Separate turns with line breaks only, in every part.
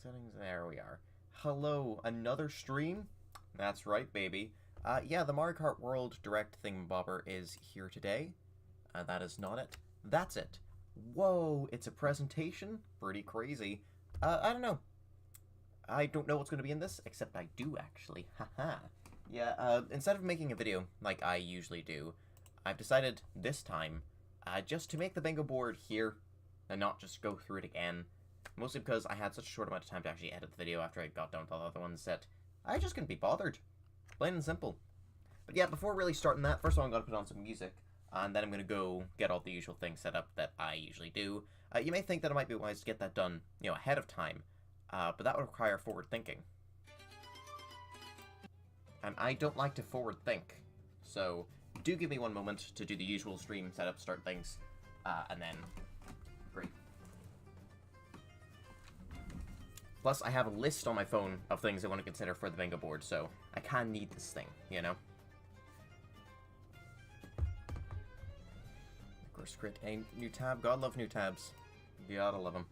Settings, there we are. Hello, another stream? That's right, baby. Yeah, the Mario Kart World Direct Thingamabobber is here today. That is not it. That's it. Whoa, it's a presentation? Pretty crazy. I don't know. I don't know what's going to be in this, except I do, actually. Haha. Yeah, instead of making a video like I usually do, I've decided this time just to make the bingo board here and not just go through it again. Mostly because I had such a short amount of time to actually edit the video after I got done with all the other ones that I just couldn't be bothered. Plain and simple. But yeah, before really starting that, first of all I'm going to put on some music, and then I'm going to go get all the usual things set up that I usually do. You may think that it might be wise to get that done, ahead of time, but that would require forward thinking. And I don't like to forward think, so do give me one moment to do the usual stream setup, start things, and then... Great. Plus, I have a list on my phone of things I want to consider for the bingo board, so I kind of need this thing, Of course, crit a new tab. God love new tabs. You gotta love them.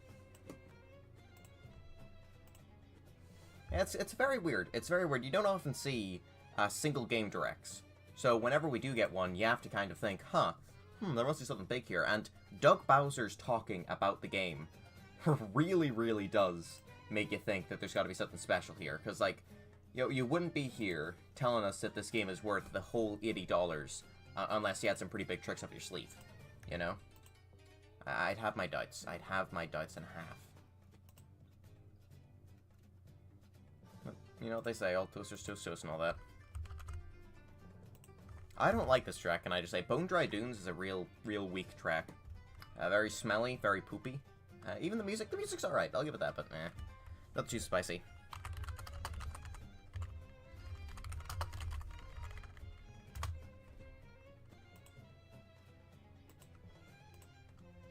It's very weird. It's very weird. You don't often see single game directs. So whenever we do get one, you have to kind of think, there must be something big here. And Doug Bowser's talking about the game really, really does make you think that there's got to be something special here. Because, like, you wouldn't be here telling us that this game is worth the whole $80 unless you had some pretty big tricks up your sleeve, I'd have my doubts. I'd have my doubts in half. But, you know what they say, all toasters toast toast and all that. I don't like this track, and I just say Bone Dry Dunes is a real weak track. Very smelly, very poopy. Even the music's alright, I'll give it that, but not too spicy.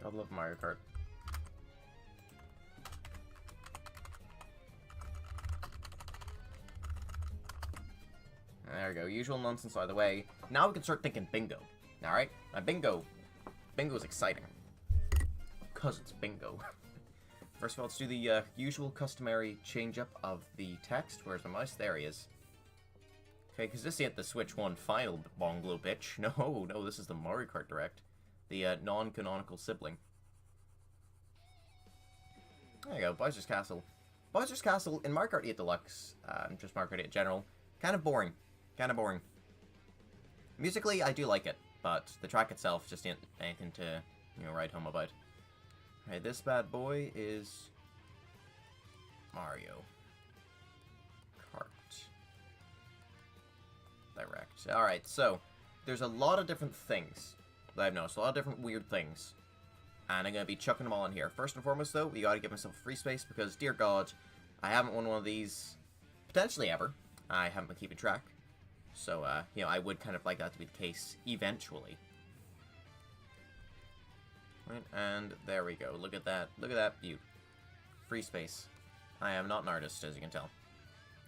I love Mario Kart. There we go, usual nonsense out of the way. Now we can start thinking bingo. Alright? Now bingo is exciting. Because it's bingo. First of all, let's do the usual customary change-up of the text. Where's my mouse? There he is. Okay, because this ain't the Switch 1 final bonglo bitch. No, this is the Mario Kart Direct. The non-canonical sibling. There you go, Bowser's Castle. Bowser's Castle in Mario Kart 8 Deluxe, just Mario Kart 8 in general, kind of boring. Musically, I do like it, but the track itself just ain't anything to, write home about. Alright, this bad boy is Mario Kart Direct. Alright, so there's a lot of different things that I've noticed, a lot of different weird things, and I'm going to be chucking them all in here. First and foremost, though, we got to give myself free space because, dear God, I haven't won one of these potentially ever. I haven't been keeping track, so I would kind of like that to be the case eventually. Right, and there we go. Look at that. Look at that beaut. Free space. I am not an artist, as you can tell.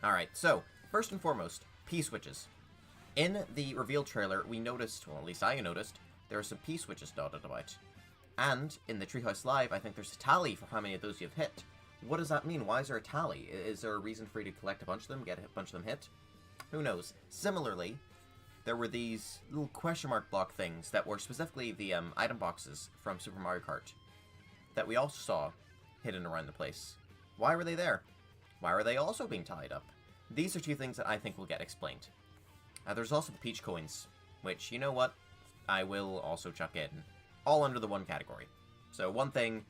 Alright, so, first and foremost, P-switches. In the reveal trailer, we noticed, well, at least I noticed, there are some P-switches dotted about. And, in the Treehouse Live, I think there's a tally for how many of those you've hit. What does that mean? Why is there a tally? Is there a reason for you to collect a bunch of them, get a bunch of them hit? Who knows? Similarly, there were these little question mark block things that were specifically the item boxes from Super Mario Kart that we also saw hidden around the place. Why were they there? Why were they also being tied up? These are two things that I think will get explained. There's also the Peach Coins, which, you know what? I will also chuck in. All under the one category. So one thing,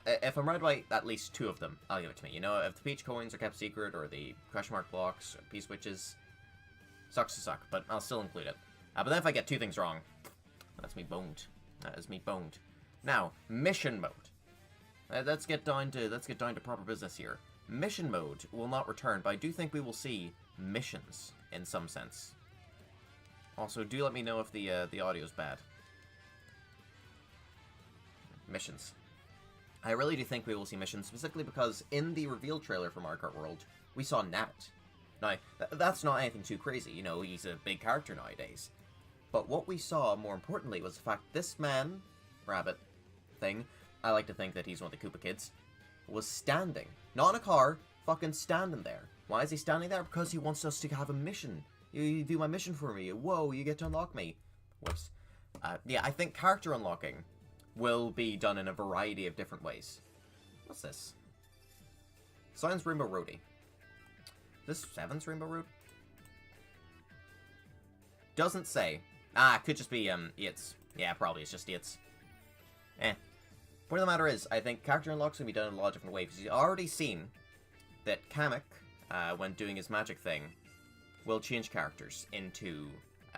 if I'm right about at least two of them, I'll give it to me. If the Peach Coins are kept secret, or the question mark blocks, or P-switches, sucks to suck, but I'll still include it. But then if I get two things wrong, that's me boned. That is me boned. Now, mission mode. Let's get down to proper business here. Mission mode will not return, but I do think we will see missions in some sense. Also, do let me know if the audio's bad. Missions. I really do think we will see missions, specifically because in the reveal trailer for Mario Kart World, we saw Nabbit. Now, that's not anything too crazy, he's a big character nowadays. But what we saw, more importantly, was the fact this man, rabbit, thing, I like to think that he's one of the Koopa kids, was standing. Not in a car, fucking standing there. Why is he standing there? Because he wants us to have a mission. You do my mission for me. Whoa, you get to unlock me. Whoops. Yeah, I think character unlocking will be done in a variety of different ways. What's this? Sounds Rainbow Roadie. This 7's Rainbow Road? Doesn't say. Ah, it could just be, Its. Yeah, probably it's just Its. Point of the matter is, I think character unlocks can be done in a lot of different ways. You've already seen that Kamek, when doing his magic thing, will change characters into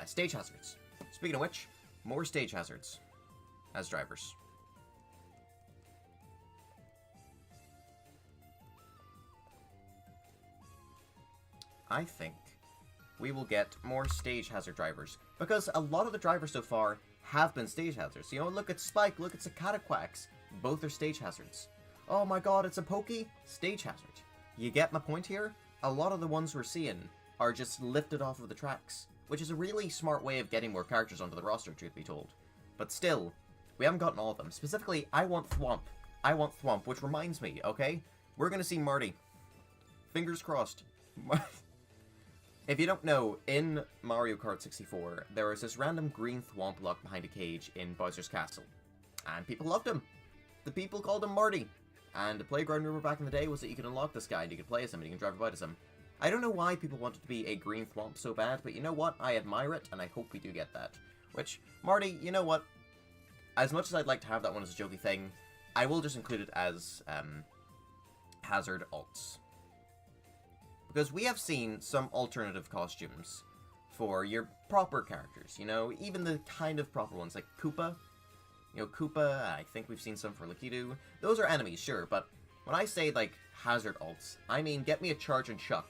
stage hazards. Speaking of which, more stage hazards as drivers. I think we will get more stage hazard drivers, because a lot of the drivers so far have been stage hazards. You know, look at Spike, look at Cataquax. Both are stage hazards. Oh my god, it's a Pokey? Stage hazard. You get my point here? A lot of the ones we're seeing are just lifted off of the tracks, which is a really smart way of getting more characters onto the roster, truth be told. But still, we haven't gotten all of them. Specifically, I want Thwomp. I want Thwomp, which reminds me, okay? We're gonna see Marty. Fingers crossed. If you don't know, in Mario Kart 64, there was this random green Thwomp locked behind a cage in Bowser's Castle. And people loved him. The people called him Marty. And the playground rumor back in the day was that you could unlock this guy and you could play as him and you can drive about as him. I don't know why people wanted to be a green Thwomp so bad, but you know what? I admire it, and I hope we do get that. Which, Marty, you know what? As much as I'd like to have that one as a jokey thing, I will just include it as, hazard alts. Because we have seen some alternative costumes for your proper characters, you know, even the kind of proper ones, like Koopa. You know, Koopa, I think we've seen some for Lakitu. Those are enemies, sure, but when I say, like, hazard alts, I mean get me a Charge and Chuck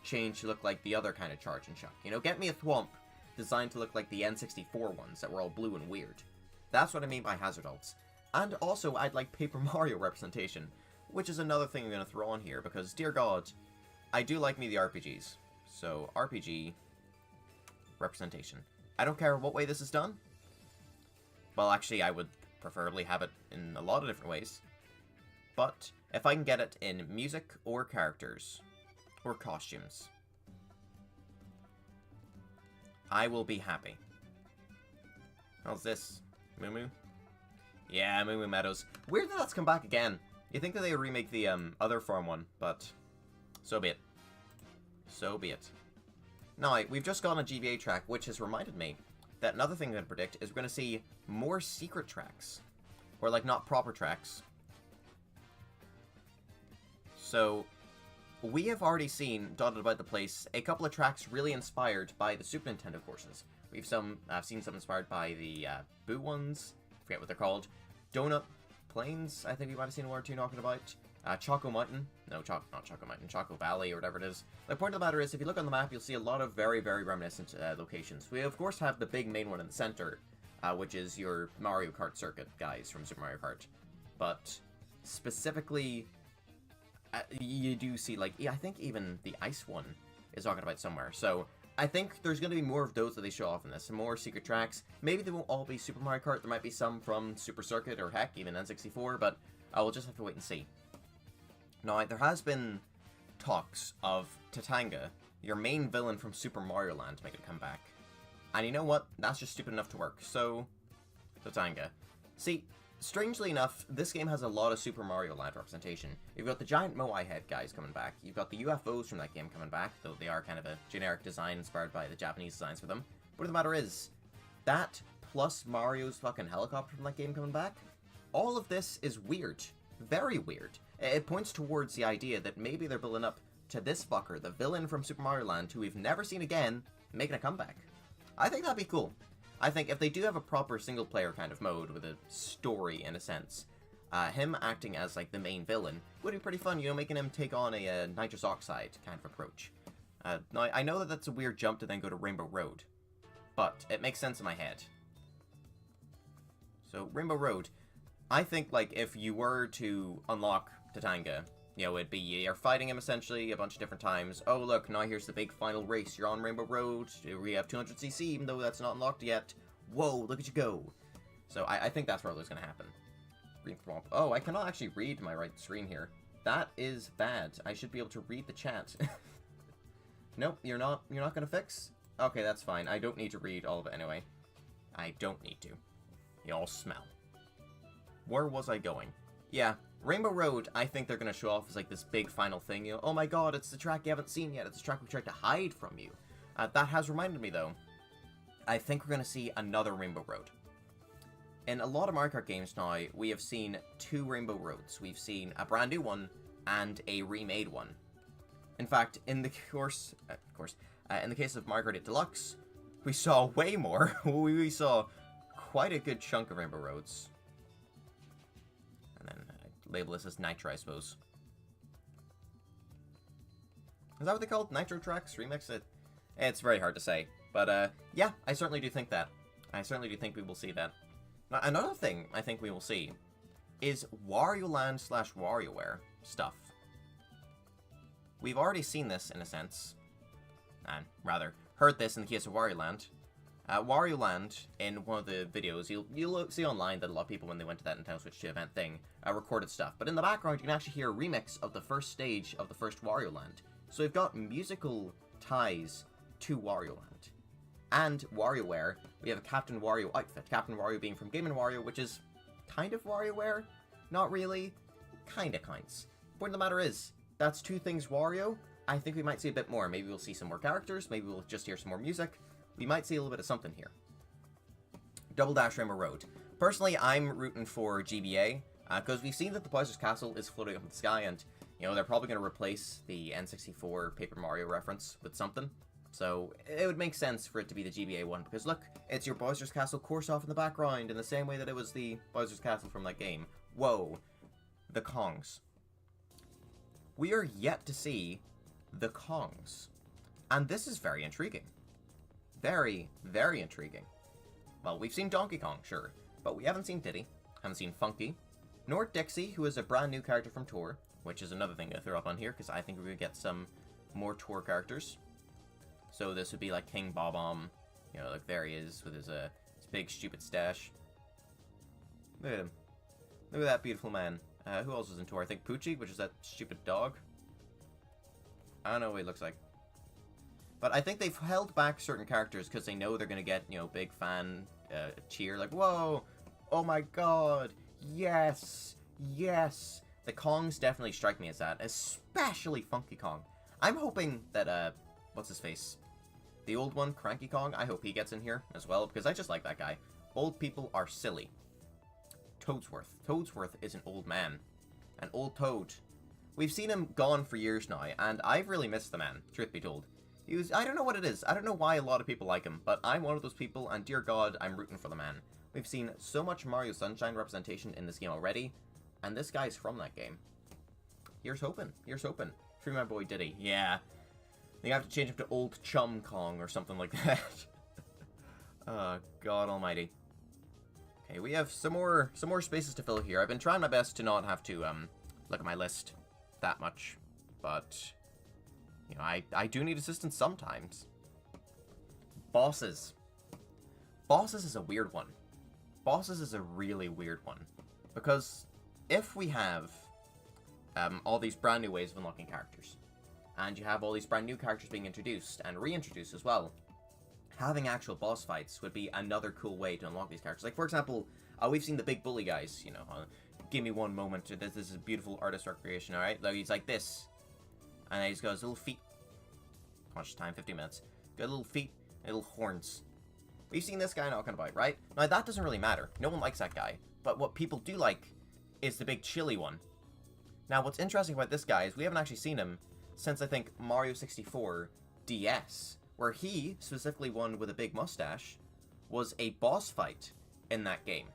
changed to look like the other kind of Charge and Chuck. You know, get me a Thwomp designed to look like the N64 ones that were all blue and weird. That's what I mean by hazard alts. And also, I'd like Paper Mario representation, which is another thing I'm going to throw on here, because, dear God, I do like me the RPGs. So, RPG representation. I don't care what way this is done. Well, actually, I would preferably have it in a lot of different ways. But if I can get it in music or characters or costumes, I will be happy. How's this? Moo Moo? Yeah, Moo Moo Meadows. Weird that that's come back again. You think that they would remake the other farm one, but so be it. So be it. Now, we've just gotten a GBA track, which has reminded me that another thing I'm going to predict is we're going to see more secret tracks. Or, like, not proper tracks. So, we have already seen, dotted about the place, a couple of tracks really inspired by the Super Nintendo courses. We've seen some inspired by the Boo ones, forget what they're called. Donut Plains, I think we might have seen one or two knocking about. Choco Mountain. No, not Choco Mountain. Choco Valley, or whatever it is. The point of the matter is, if you look on the map, you'll see a lot of very, very reminiscent locations. We, of course, have the big main one in the center, which is your Mario Kart circuit guys from Super Mario Kart. But specifically, you do see, like, I think even the ice one is talking about somewhere. So, I think there's going to be more of those that they show off in this. Some more secret tracks. Maybe they won't all be Super Mario Kart. There might be some from Super Circuit, or heck, even N64, but we'll just have to wait and see. Now, there has been talks of Tatanga, your main villain from Super Mario Land, making a comeback. And you know what? That's just stupid enough to work. So, Tatanga. See, strangely enough, this game has a lot of Super Mario Land representation. You've got the giant Moai head guys coming back. You've got the UFOs from that game coming back, though they are kind of a generic design inspired by the Japanese designs for them. But the matter is, that plus Mario's fucking helicopter from that game coming back, all of this is weird. Very weird. It points towards the idea that maybe they're building up to this fucker, the villain from Super Mario Land, who we've never seen again, making a comeback. I think that'd be cool. I think if they do have a proper single-player kind of mode with a story, in a sense, him acting as, like, the main villain would be pretty fun, you know, making him take on a nitrous oxide kind of approach. Now, I know that that's a weird jump to then go to Rainbow Road, but it makes sense in my head. So, Rainbow Road, I think, like, if you were to unlock Tatanga, you know, it'd be you're fighting him essentially a bunch of different times. Oh, look, now here's the big final race. You're on Rainbow Road. We have 200cc, even though that's not unlocked yet. Whoa, look at you go. So I think that's probably what's going to happen. Green Thwomp. Oh, I cannot actually read my right screen here. That is bad. I should be able to read the chat. Nope, you're not gonna fix? Okay, that's fine. I don't need to read all of it anyway. I don't need to. Y'all smell. Where was I going? Yeah, Rainbow Road, I think they're gonna show off as like this big final thing. You know, oh my god, it's the track you haven't seen yet. It's the track we tried to hide from you. That has reminded me though. I think we're gonna see another Rainbow Road. In a lot of Mario Kart games now, we have seen 2 Rainbow Roads. We've seen a brand new one and a remade one. In fact, in the in the case of Mario Kart 8 Deluxe, we saw way more. We saw quite a good chunk of Rainbow Roads. And then label this as Nitro, I suppose. Is that what they called? Nitro Tracks? Remix? It's very hard to say. But yeah, I certainly do think that. I certainly do think we will see that. Now, another thing I think we will see is Wario Land / WarioWare stuff. We've already seen this, in a sense, and rather, heard this in the case of Wario Land. Wario Land, in one of the videos, you'll see online that a lot of people, when they went to that Nintendo Switch 2 event thing, recorded stuff. But in the background, you can actually hear a remix of the first stage of the first Wario Land. So we've got musical ties to Wario Land. And WarioWare, we have a Captain Wario outfit. Captain Wario being from Game & Wario, which is kind of WarioWare. Not really. Kinda kinds. Point of the matter is, that's 2 things Wario. I think we might see a bit more. Maybe we'll see some more characters. Maybe we'll just hear some more music. We might see a little bit of something here. Double Dash Rainbow Road. Personally, I'm rooting for GBA, because we've seen that the Bowser's Castle is floating up in the sky, and, you know, they're probably going to replace the N64 Paper Mario reference with something. So, it would make sense for it to be the GBA one, because look, it's your Bowser's Castle course off in the background, in the same way that it was the Bowser's Castle from that game. Whoa. The Kongs. We are yet to see the Kongs. And this is very intriguing. Very, very intriguing. Well, we've seen Donkey Kong, sure, but we haven't seen Diddy, haven't seen Funky, nor Dixie, who is a brand new character from Tour, which is another thing to throw up on here, because I think we're going to get some more Tour characters. So this would be like King Bob-omb. You know, like there he is with his big stupid stash. Look at him. Look at that beautiful man. Who else is in Tour? I think Poochie, which is that stupid dog. I don't know what he looks like. But I think they've held back certain characters because they know they're going to get, you know, big fan cheer. Like, whoa, oh my god, yes, yes. The Kongs definitely strike me as that, especially Funky Kong. I'm hoping that, what's his face? The old one, Cranky Kong, I hope he gets in here as well, because I just like that guy. Old people are silly. Toadsworth. Toadsworth is an old man. An old toad. We've seen him gone for years now, and I've really missed the man, truth be told. He was, I don't know what it is. I don't know why a lot of people like him, but I'm one of those people, and dear God, I'm rooting for the man. We've seen so much Mario Sunshine representation in this game already, and this guy's from that game. Here's hoping. Here's hoping. Free my boy Diddy. Yeah. You have to change him to Old Chum Kong or something like that. Oh, God almighty. Okay, we have some more spaces to fill here. I've been trying my best to not have to look at my list that much, but you know, I do need assistance sometimes. Bosses. Bosses is a weird one. Bosses is a really weird one, because if we have all these brand new ways of unlocking characters, and you have all these brand new characters being introduced and reintroduced as well, having actual boss fights would be another cool way to unlock these characters. Like, for example, we've seen the big bully guys, you know, give me one moment, this is a beautiful artist recreation, alright? Like, he's like this, and then he's got his little feet. How much time? 50 minutes. Got little feet, little horns. We've seen this guy knocking about, right? Now, that doesn't really matter. No one likes that guy. But what people do like is the big chilly one. Now, what's interesting about this guy is we haven't actually seen him since, I think, Mario 64 DS, where he, specifically one with a big mustache, was a boss fight in that game.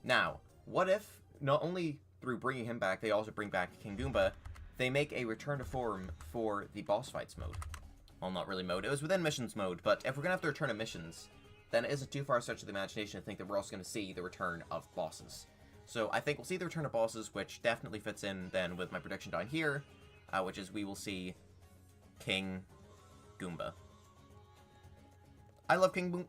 Now, what if, not only through bringing him back, they also bring back King Goomba, they make a return to form for the boss fights mode? Well, not really mode. It was within missions mode, but if we're going to have to return to missions, then it isn't too far a stretch of the imagination to think that we're also going to see the return of bosses. So I think we'll see the return of bosses, which definitely fits in then with my prediction down here, which is we will see King Goomba. I love King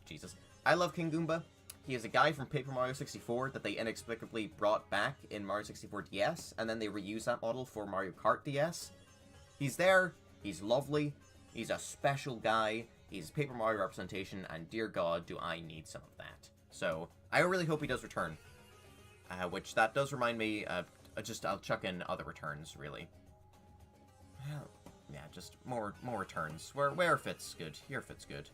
Goomba. he is a guy from Paper Mario 64 that they inexplicably brought back in Mario 64 DS, and then they reused that model for Mario Kart DS. He's there, he's lovely, he's a special guy, he's Paper Mario representation, and dear God, do I need some of that. So, I really hope he does return. Which, that does remind me, I'll chuck in other returns, really. Well, yeah, just more returns. Where fits good, here fits good.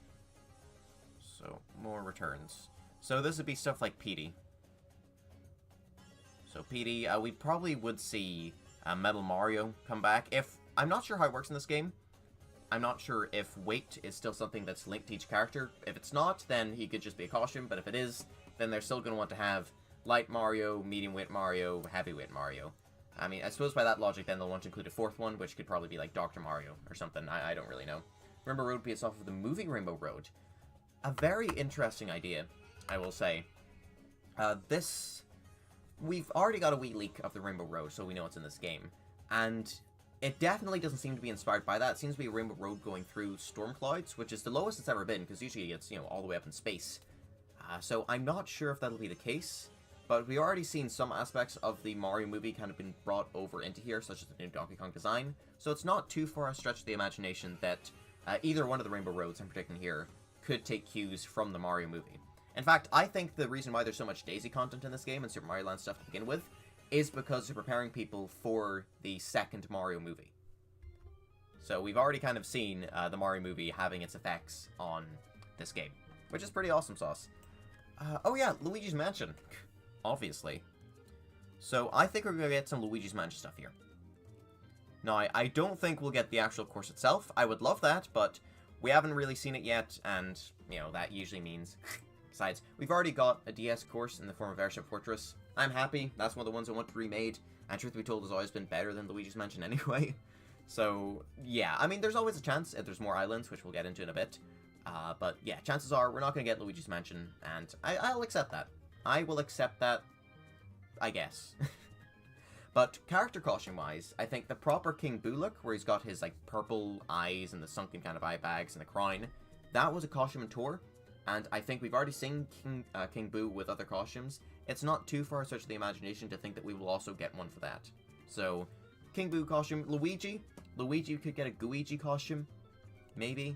So, more returns. So this would be stuff like Petey. So Petey, we probably would see Metal Mario come back. I'm not sure how it works in this game. I'm not sure if weight is still something that's linked to each character. If it's not, then he could just be a costume. But if it is, then they're still going to want to have light Mario, medium weight Mario, heavy weight Mario. I mean, I suppose by that logic, then they'll want to include a fourth one, which could probably be like Dr. Mario or something. I don't really know. Rainbow Road based off of the movie Rainbow Road. A very interesting idea, I will say. We've already got a wee leak of the Rainbow Road, so we know it's in this game. And it definitely doesn't seem to be inspired by that. It seems to be a Rainbow Road going through storm clouds, which is the lowest it's ever been, because usually it's, all the way up in space. So I'm not sure if that'll be the case. But we already seen some aspects of the Mario movie kind of been brought over into here, such as the new Donkey Kong design. So it's not too far a stretch of the imagination that either one of the Rainbow Roads I'm predicting here could take cues from the Mario movie. In fact, I think the reason why there's so much Daisy content in this game and Super Mario Land stuff to begin with is because they're preparing people for the second Mario movie. So we've already kind of seen the Mario movie having its effects on this game, which is pretty awesome sauce. Oh yeah, Luigi's Mansion. Obviously. So, I think we're going to get some Luigi's Mansion stuff here. Now, I don't think we'll get the actual course itself. I would love that, but we haven't really seen it yet, and, that usually means... Besides, we've already got a DS course in the form of Airship Fortress. I'm happy. That's one of the ones I want remade, and truth be told, has always been better than Luigi's Mansion anyway. So, yeah. I mean, there's always a chance if there's more islands, which we'll get into in a bit. But, yeah, chances are we're not going to get Luigi's Mansion, and I'll accept that. I will accept that, I guess. But character costume-wise, I think the proper King Boo look, where he's got his, purple eyes and the sunken kind of eye bags and the crown, that was a costume in tour, and I think we've already seen King Boo with other costumes. It's not too far such the imagination to think that we will also get one for that. So, King Boo costume. Luigi could get a Gooigi costume, maybe.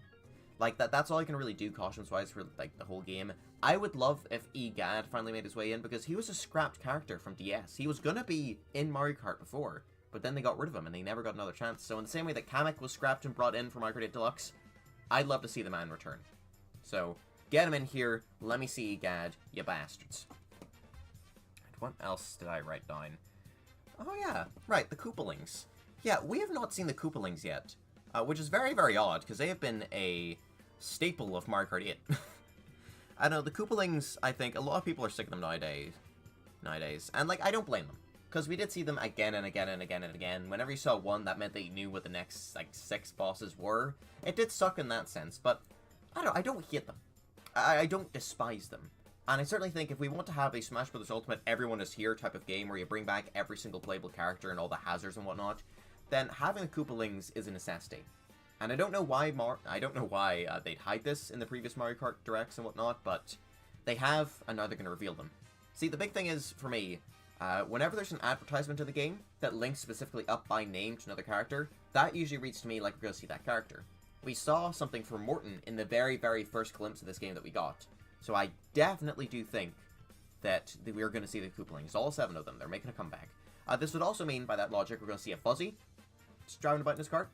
That's all I can really do costumes-wise for, the whole game. I would love if EGAD finally made his way in, because he was a scrapped character from DS. He was gonna be in Mario Kart before, but then they got rid of him, and they never got another chance. So in the same way that Kamek was scrapped and brought in for Mario Kart 8 Deluxe, I'd love to see the man return. So, get him in here, let me see EGAD, you bastards. And what else did I write down? Oh yeah, right, the Koopalings. Yeah, we have not seen the Koopalings yet, which is very, very odd, because they have been a staple of Mario Kart 8. I don't know, the Koopalings, I think, a lot of people are sick of them nowadays. And, I don't blame them. Because we did see them again and again and again and again. Whenever you saw one, that meant that you knew what the next, 6 bosses were. It did suck in that sense, but, I don't hate them. I don't despise them. And I certainly think if we want to have a Smash Bros. Ultimate Everyone is Here type of game, where you bring back every single playable character and all the hazards and whatnot, then having the Koopalings is a necessity. And I don't know why they'd hide this in the previous Mario Kart Directs and whatnot, but they have, and now they're going to reveal them. See, the big thing is, for me, whenever there's an advertisement to the game that links specifically up by name to another character, that usually reads to me like we're going to see that character. We saw something from Morton in the very, very first glimpse of this game that we got. So I definitely do think that we're going to see the Koopalings. All 7 of them. They're making a comeback. This would also mean, by that logic, we're going to see a Fuzzy just driving about in his cart.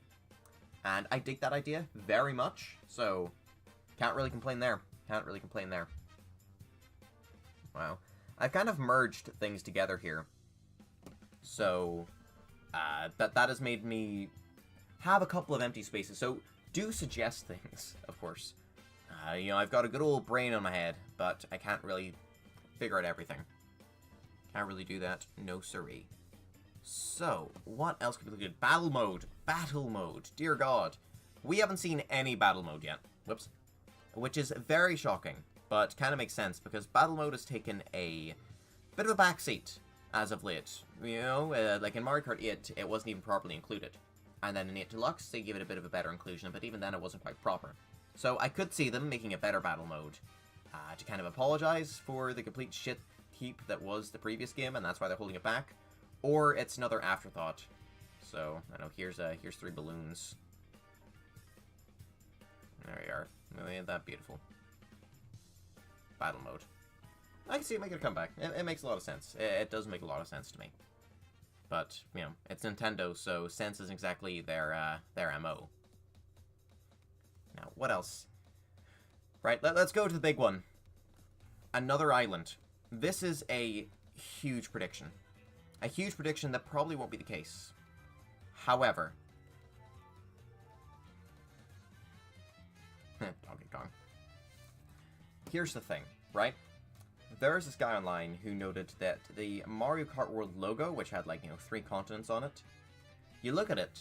And I dig that idea very much, so can't really complain there. Wow. I've kind of merged things together here. So, that has made me have a couple of empty spaces. So, do suggest things, of course. I've got a good old brain on my head, but I can't really figure out everything. Can't really do that. No siree. So, what else could be good? Battle mode. Battle mode. Dear God. We haven't seen any battle mode yet. Whoops. Which is very shocking, but kind of makes sense, because battle mode has taken a bit of a backseat as of late. Like in Mario Kart 8, it wasn't even properly included. And then in 8 Deluxe, they gave it a bit of a better inclusion, but even then it wasn't quite proper. So I could see them making a better battle mode. to kind of apologize for the complete shit heap that was the previous game, and that's why they're holding it back, or it's another afterthought. So, I know, here's 3 balloons. There we are. Ain't that beautiful. Battle mode. I can see it making a comeback. It makes a lot of sense. It does make a lot of sense to me. But, you know, it's Nintendo, so sense isn't exactly their MO. Now, what else? Right, let's go to the big one. Another island. This is a huge prediction. A huge prediction that probably won't be the case. However... Donkey Kong. Here's the thing, right? There's this guy online who noted that the Mario Kart World logo, which had, like, you know, 3 continents on it, you look at it,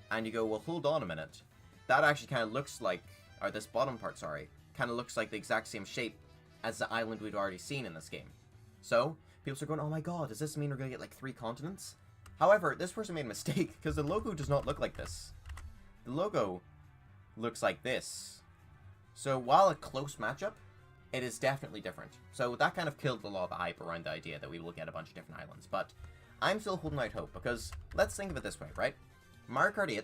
and you go, well, hold on a minute. That actually kind of looks like, or this bottom part, sorry, kind of looks like the exact same shape as the island we'd already seen in this game. So, people are going, oh my god, does this mean we're going to get, like, 3 continents? However, this person made a mistake, because the logo does not look like this. The logo looks like this. So, while a close matchup, it is definitely different. So that kind of killed a lot of the hype around the idea that we will get a bunch of different islands. But I'm still holding out hope, because let's think of it this way, right? Mario Kart 8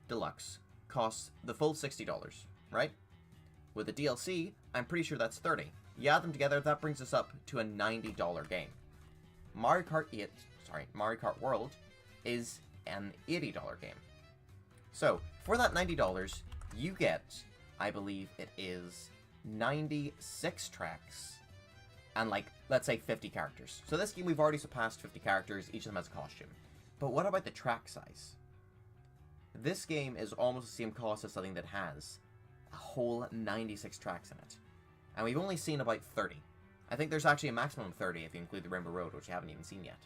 Deluxe costs the full $60, right? With the DLC, I'm pretty sure that's $30. You add them together, that brings us up to a $90 game. Mario Kart World is an $80 game. So, for that $90, you get, I believe it is 96 tracks and, like, let's say 50 characters. So this game we've already surpassed 50 characters, each of them has a costume. But what about the track size? This game is almost the same cost as something that has a whole 96 tracks in it. And we've only seen about 30. I think there's actually a maximum of 30 if you include the Rainbow Road, which you haven't even seen yet.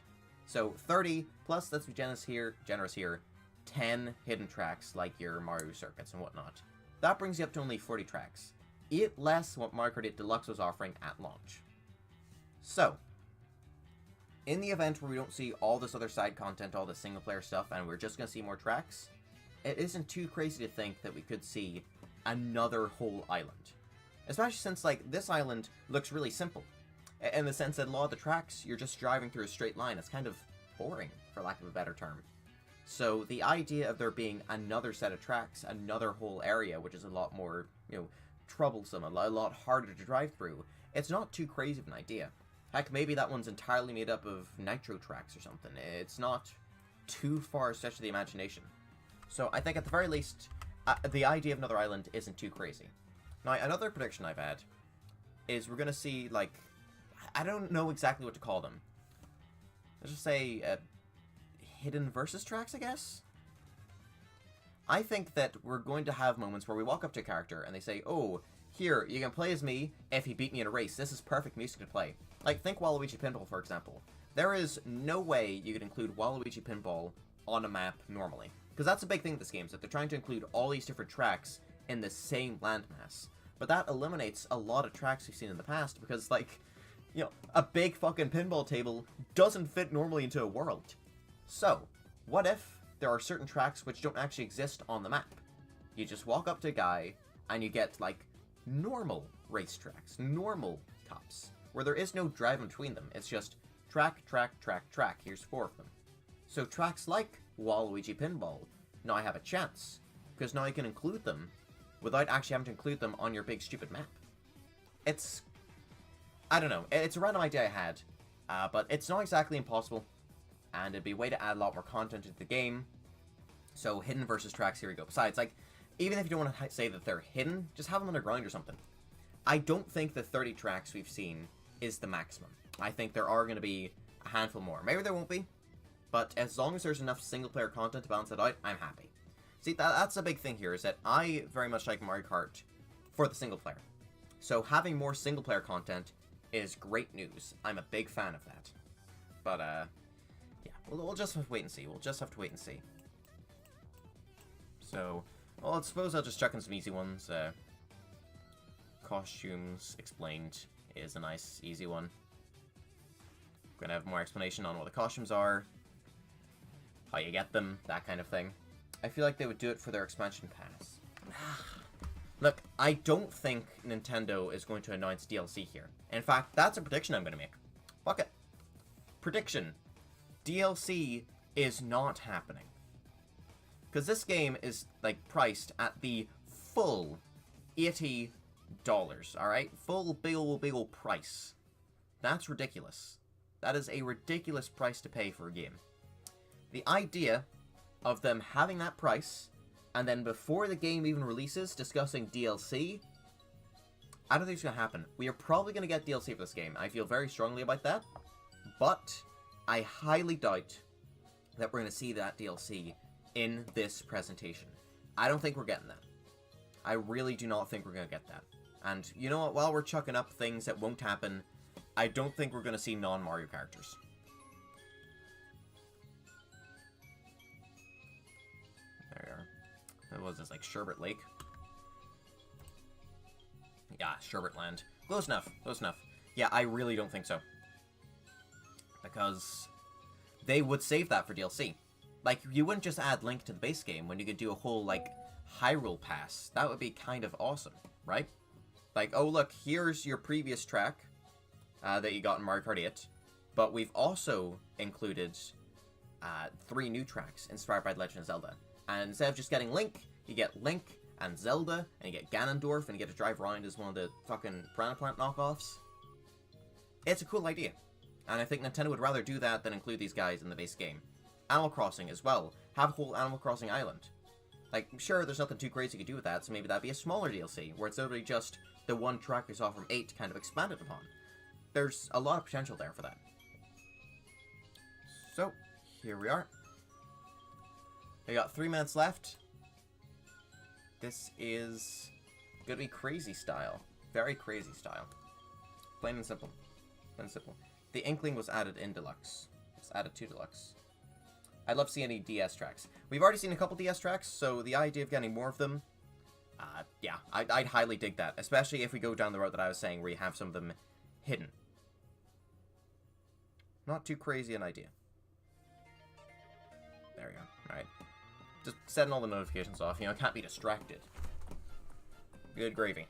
So 30, plus, let's be generous here, 10 hidden tracks like your Mario circuits and whatnot. That brings you up to only 40 tracks. 8 less what Mario Kart 8 Deluxe was offering at launch. So, in the event where we don't see all this other side content, all the single player stuff, and we're just going to see more tracks, it isn't too crazy to think that we could see another whole island. Especially since, like, this island looks really simple. In the sense that a lot of the tracks, you're just driving through a straight line. It's kind of boring, for lack of a better term. So, the idea of there being another set of tracks, another whole area, which is a lot more, you know, troublesome, a lot harder to drive through, it's not too crazy of an idea. Heck, maybe that one's entirely made up of nitro tracks or something. It's not too far stretched to the imagination. So I think at the very least, the idea of another island isn't too crazy. Now, another prediction I've had is we're going to see, like, I don't know exactly what to call them. Let's just say hidden versus tracks, I guess? I think that we're going to have moments where we walk up to a character and they say, oh, here, you can play as me if you beat me in a race. This is perfect music to play. Like, think Waluigi Pinball, for example. There is no way you could include Waluigi Pinball on a map normally. Because that's a big thing with this game, is that they're trying to include all these different tracks in the same landmass. But that eliminates a lot of tracks we've seen in the past, because, like, you know, a big fucking pinball table doesn't fit normally into a world. So, what if there are certain tracks which don't actually exist on the map? You just walk up to a guy, and you get, like, normal racetracks, normal tops, where there is no drive in between them. It's just track, track, track, track. Here's 4 of them. So tracks like Waluigi Pinball now have a chance, because now you can include them without actually having to include them on your big stupid map. It's... I don't know. It's a random idea I had, but it's not exactly impossible, and it'd be a way to add a lot more content into the game. So hidden versus tracks, here we go. Besides, like, even if you don't want to say that they're hidden, just have them underground or something. I don't think the 30 tracks we've seen is the maximum. I think there are going to be a handful more. Maybe there won't be, but as long as there's enough single-player content to balance it out, I'm happy. See, that's a big thing here, is that I very much like Mario Kart for the single-player. So having more single-player content is great news. I'm a big fan of that. But, yeah, we'll just have to wait and see. We'll just have to wait and see. So, well, I suppose I'll just chuck in some easy ones. Costumes explained is a nice, easy one. Gonna have more explanation on what the costumes are, how you get them, that kind of thing. I feel like they would do it for their expansion pass. Look, I don't think Nintendo is going to announce DLC here. In fact, that's a prediction I'm going to make. Fuck it. Prediction. DLC is not happening. Because this game is, like, priced at the full $80, alright? Full bill price. That's ridiculous. That is a ridiculous price to pay for a game. The idea of them having that price, and then before the game even releases, discussing DLC, I don't think it's going to happen. We are probably going to get DLC for this game. I feel very strongly about that, but I highly doubt that we're going to see that DLC in this presentation. I don't think we're getting that. I really do not think we're going to get that. And you know what? While we're chucking up things that won't happen, I don't think we're going to see non-Mario characters. There you are. What was this, like Sherbet Lake? Yeah, Sherbet Land. Close enough, close enough. Yeah, I really don't think so. Because they would save that for DLC. Like, you wouldn't just add Link to the base game when you could do a whole, like, Hyrule Pass. That would be kind of awesome, right? Like, oh look, here's your previous track that you got in Mario Kart 8. But we've also included 3 new tracks inspired by The Legend of Zelda. And instead of just getting Link, you get Link and Zelda, and you get Ganondorf, and you get to drive around as one of the fucking Piranha Plant knockoffs. It's a cool idea. And I think Nintendo would rather do that than include these guys in the base game. Animal Crossing as well. Have a whole Animal Crossing island. Like, sure, there's nothing too crazy you could do with that, so maybe that'd be a smaller DLC, where it's literally just the one track you saw from 8 kind of expanded upon. There's a lot of potential there for that. So, here we are. We got 3 minutes left. This is gonna be crazy style. Very crazy style. Plain and simple. Plain and simple. The Inkling was added in Deluxe. It's added to Deluxe. I'd love to see any DS tracks. We've already seen a couple DS tracks, so the idea of getting more of them, yeah, I'd highly dig that. Especially if we go down the road that I was saying, where you have some of them hidden. Not too crazy an idea. There we go. Alright. Just setting all the notifications off, you know, can't be distracted. Good gravy.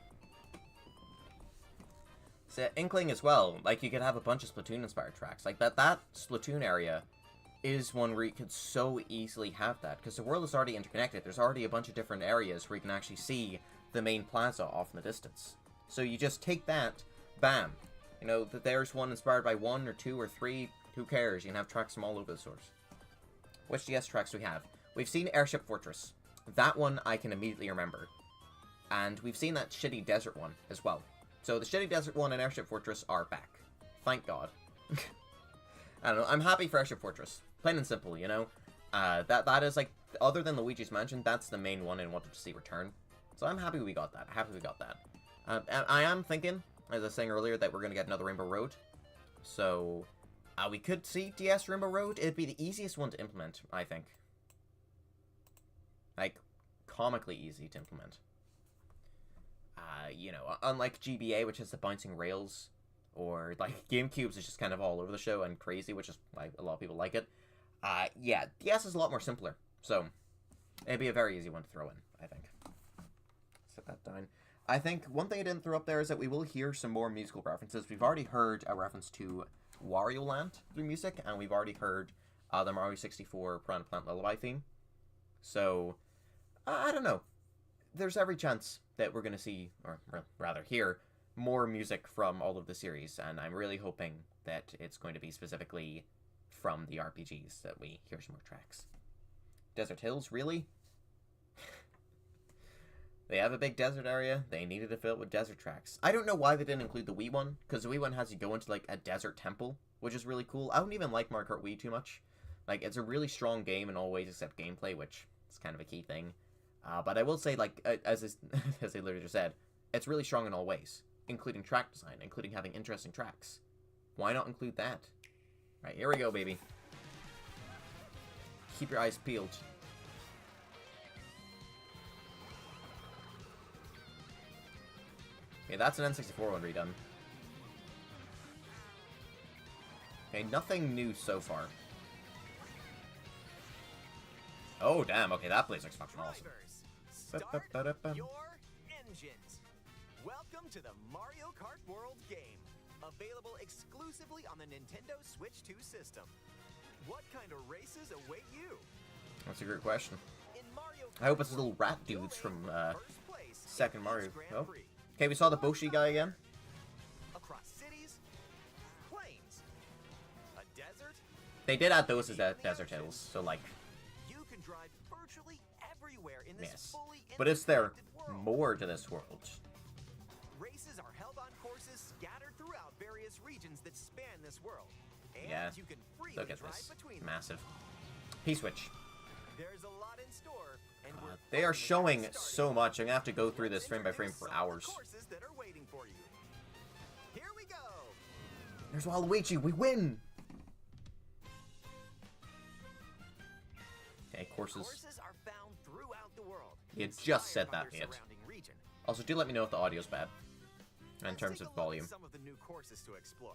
So, Inkling as well, like, you could have a bunch of Splatoon-inspired tracks. Like, that Splatoon area is one where you could so easily have that, because the world is already interconnected. There's already a bunch of different areas where you can actually see the main plaza off in the distance. So you just take that, bam. You know, there's one inspired by 1 or 2 or 3, who cares? You can have tracks from all over the source. Which DS tracks do we have? We've seen Airship Fortress. That one I can immediately remember. And we've seen that shitty desert one as well. So the shitty desert one and Airship Fortress are back. Thank God. I don't know, I'm happy for Airship Fortress. Plain and simple, you know? That is, like, other than Luigi's Mansion, that's the main one I wanted to see return. So I'm happy we got that. Happy we got that. I am thinking, as I was saying earlier, that we're going to get another Rainbow Road. So, we could see DS Rainbow Road. It'd be the easiest one to implement, I think. Like, comically easy to implement. You know, unlike GBA, which has the bouncing rails, or, like, GameCube's is just kind of all over the show and crazy, which is why a lot of people like it. Yeah, DS is a lot more simpler, so it'd be a very easy one to throw in, I think. Set that down. I think one thing I didn't throw up there is that we will hear some more musical references. We've already heard a reference to Wario Land through music, and we've already heard the Mario 64 Piranha Plant Lullaby theme. So, I don't know. There's every chance that we're going to see, or rather hear, more music from all of the series, and I'm really hoping that it's going to be specifically from the RPGs that we hear some more tracks. Desert Hills, really? They have a big desert area. They needed to fill it with desert tracks. I don't know why they didn't include the Wii one, because the Wii one has you go into, like, a desert temple, which is really cool. I don't even like Mario Kart Wii too much. Like, it's a really strong game in all ways except gameplay, which is kind of a key thing. But I will say, like, as I literally just said, it's really strong in all ways, including track design, including having interesting tracks. Why not include that? Right, here we go, baby. Keep your eyes peeled. Okay, that's an N64 one redone. Okay, nothing new so far. Oh, damn, okay, that place looks fucking awesome.
Start your vengeance. Welcome to the Mario Kart World game, available exclusively on the Nintendo Switch 2 system. What kind of races await you?
That's a great question.
In Mario Kart
I hope it's the little rat
you'll
dudes
aim
from
for first place
Second
in
Mario.
each Grand
Oh.
Prix.
Okay, we saw the Boshi guy again.
Across cities, plains, a desert,
They did add those as desert hills, so like,
you can drive virtually everywhere in this
yes.
fully
But is there
interconnected world.
more to this world?
Races are held on courses scattered throughout various regions that span this world. And
Yeah.
you can freely
Look at
drive
this.
between them.
Massive. P-switch.
There's a lot in store, and we're
They are
only
showing
getting started.
so much. I'm gonna have to go through this
Let's
frame by frame
introduce
for
some of the
hours.
courses that are waiting for you. Here we go.
There's Waluigi. We win. Okay, courses.
Courses are found throughout the world.
You just said
inspired by
that,
their
mate.
surrounding region.
Also, do let me know if the audio's bad. In
Let's
terms
take
of
a look at
volume.
Some of the new courses to explore.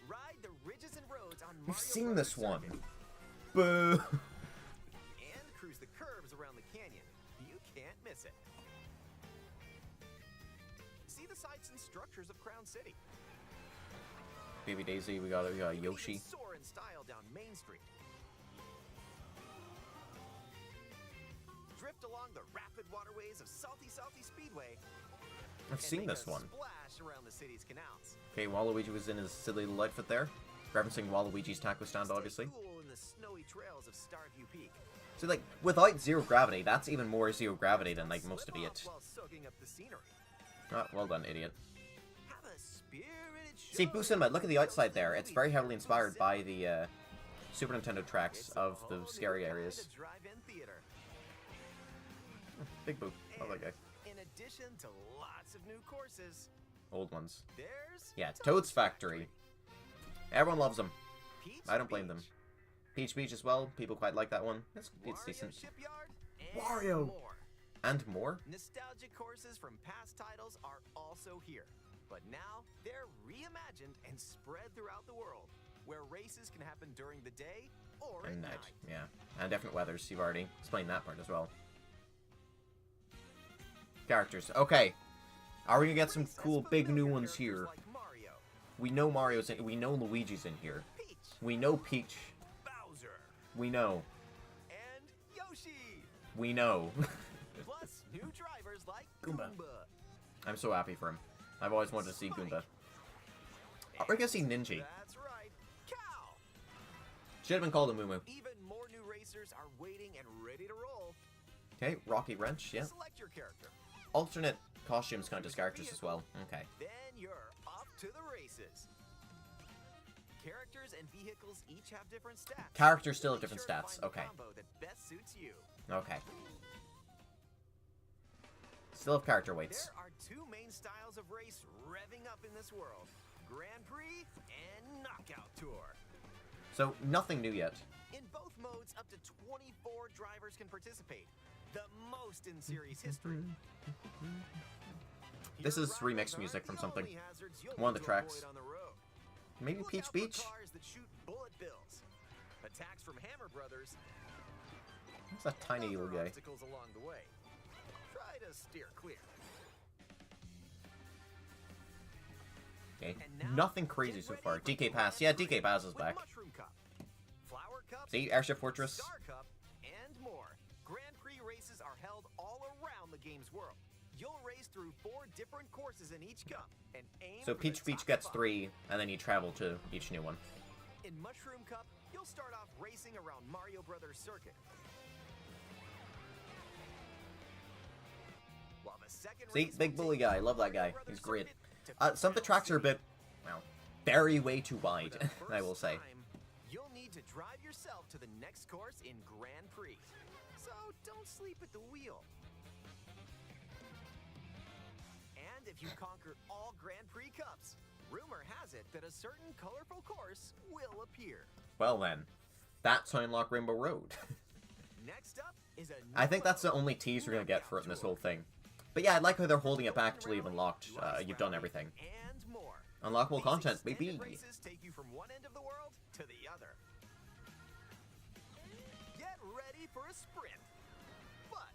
Ride the ridges and roads on
We've
Mario
seen
Brothers
this one.
Circuit
Boo.
and cruise the curves around the canyon. You can't miss it. See the sights and structures of Crown City.
Baby Daisy, we got
You can
Yoshi.
even soar in style down Main Street. Drift along the rapid waterways of Salty Speedway.
I've
and
seen
make
this
a
one.
Splash around the city's canals.
Okay, Waluigi was in his silly little outfit there. Referencing Waluigi's taco stand,
Stay
obviously.
cool in the snowy trails of Starview Peak.
So, like, without zero gravity, that's even more zero gravity than, like, most of
Slip
it.
off while soaking up the scenery.
Ah, well done, idiot.
Have a spirited show.
See, Boo Cinema, look at the outside there. It's very heavily inspired by the Super Nintendo tracks
It's a
of
whole
the
new
scary
kind
areas.
of drive-in theater.
Big Boo. Love that guy.
In addition to lots of new courses,
Old ones.
there's
Yeah, Toad's Factory. Everyone loves them.
Peach
I don't blame them.
Beach,
Peach Beach as well. People quite like that one. It's
Wario
decent.
Shipyard, and
Wario.
more.
And more?
Nostalgic courses from past titles are also here, but now they're reimagined and spread throughout the world, where races can happen during the day or at
And
night.
night. Yeah. And different weathers. You've already explained that part as well. Characters. Okay. Are we gonna get some
Race has
cool big new
familiar
ones
characters
here?
Like Mario,
We know Mario's in. We know Luigi's in here.
Peach,
We know Peach.
Bowser,
We know.
and Yoshi.
We know.
Plus new drivers like
Goomba.
Goomba.
I'm so happy for him. I've always wanted to see Goomba. We're gonna see Ninja.
That's right, Cow.
Should have been called a Moo.
Even more new racers are waiting and ready to roll.
Okay, Rocky Wrench, yeah.
Select your character.
Alternate costumes count as characters as well. Okay.
Then you're off to the races. Characters and vehicles each have different stats.
Characters still have
Make
different
sure to
stats.
find the
Okay.
combo that best suits you.
Okay. Still have character weights.
There are two main styles of race revving up in this world: Grand Prix and Knockout Tour.
So, nothing new yet.
In both modes, up to 24 drivers can participate, the most in series history.
This
Your
is
rivals
remixed
aren't
music from
the
something.
only hazards you'll
One of
need
the
to avoid
tracks.
on the road.
Maybe
Look
Peach
out for
Beach?
cars that shoot bullet bills, attacks from Hammer Brothers,
What's that tiny
other
little guy?
obstacles along the way. Try to steer clear.
Okay.
And now,
Nothing crazy
get
so
ready
far.
for
DK Pass. Yeah, DK Pass is
with
back.
Mushroom Cup, Flower Cup,
See, Airship Fortress.
Star Cup, and more. Grand Prix races are held all around the game's world. You'll race through 4 different courses in each cup and aim
So
for the
Peach
top
Beach gets
spot.
3, and then you travel to each new one.
In Mushroom Cup, you'll start off racing around Mario Brothers Circuit. While the second
See,
race
big
will
bully
take you
guy.
from
Love that
Mario
guy.
Brothers
He's great.
Circuit to
Some of the tracks are a bit, well, very way too
For
wide,
the
I will
first
say.
time, you'll need to drive yourself to the next course in Grand Prix. So don't sleep at the wheel. And if you conquer all Grand Prix cups, rumor has it that a certain colorful course will appear.
Well then, that's how you unlock Rainbow Road.
Next up is a
I think that's the only tease we're gonna get for it in this whole thing. But yeah, I like how they're holding it back till you've unlocked, you've done everything.
And more.
Unlockable
These
content,
extended
baby.
races take you from one end of the world to the other. Get ready for a sprint. But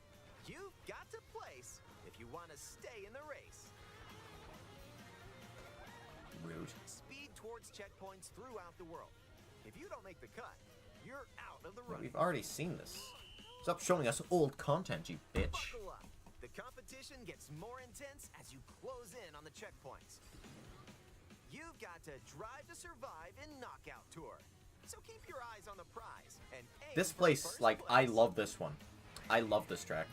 You've got to place if you want to stay in the race.
Rude.
Speed towards checkpoints throughout the world. If you don't make the cut, you're out of the run.
We've already seen this. Stop showing us old content, you bitch.
Buckle up. The competition gets more intense as you close in on the checkpoints. You've got to drive to survive in Knockout Tour. So keep your eyes on the prize and aim
This
for
place,
first
like,
place.
I love this one. I love this track.